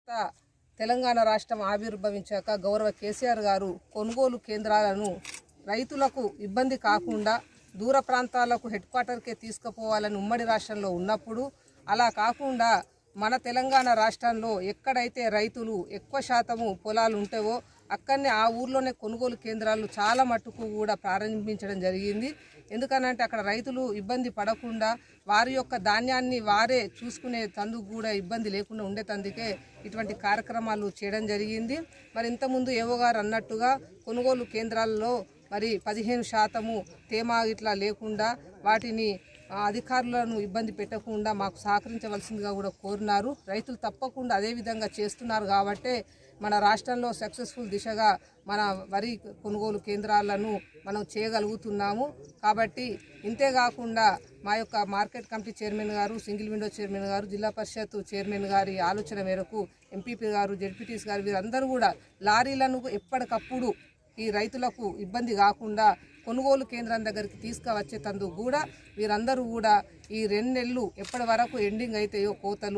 కొత్త తెలంగాణ రాష్ట్రం ఆవిర్భవించాక గౌరవ కేసీఆర్ గారు కొనుగోలు కేంద్రాలను రైతులకు ఇబ్బంది కాకుండా దూర ప్రాంతాలకు హెడ్ క్వార్టర్కే తీసుకుపోవాలని ఉమ్మడి రాష్ట్రంలో ఉన్నప్పుడు అలా కాకుండా మన తెలంగాణ రాష్ట్రంలో ఎక్కడైతే రైతులు ఎక్కువ శాతము పొలాలు ఉంటావో అక్కడనే ఆ ఊర్లోనే కొనుగోలు కేంద్రాలు చాలా మట్టుకు కూడా ప్రారంభించడం జరిగింది. ఎందుకనంటే అక్కడ రైతులు ఇబ్బంది పడకుండా వారి యొక్క ధాన్యాన్ని వారే చూసుకునే తందుకు కూడా ఇబ్బంది లేకుండా ఉండేతందుకే ఇటువంటి కార్యక్రమాలు చేయడం జరిగింది. మరి ఇంతకుముందు ఏవో గారు అన్నట్టుగా కొనుగోలు కేంద్రాల్లో మరి 15% తేమ ఇట్లా లేకుండా వాటిని అధికారులను ఇబ్బంది పెట్టకుండా మాకు సహకరించవలసిందిగా కూడా కోరినారు. రైతులు తప్పకుండా అదే విధంగా చేస్తున్నారు కాబట్టి మన రాష్ట్రంలో సక్సెస్ఫుల్ దిశగా మన వరి కొనుగోలు కేంద్రాలను మనం చేయగలుగుతున్నాము. కాబట్టి ఇంతేకాకుండా మా యొక్క మార్కెట్ కమిటీ చైర్మన్ గారు, సింగిల్ విండో చైర్మన్ గారు, జిల్లా పరిషత్ చైర్మన్ గారి ఆలోచన మేరకు ఎంపీపీ గారు, జెడ్పీటీస్ గారు వీరందరూ కూడా లారీలను ఎప్పటికప్పుడు ఈ రైతులకు ఇబ్బంది కాకుండా కొనుగోలు కేంద్రం దగ్గరికి తీసుకువచ్చేటందుకు కూడా వీరందరూ కూడా ఈ 2 నెలలు ఎప్పటి వరకు ఎండింగ్ అవుతాయో కోతలు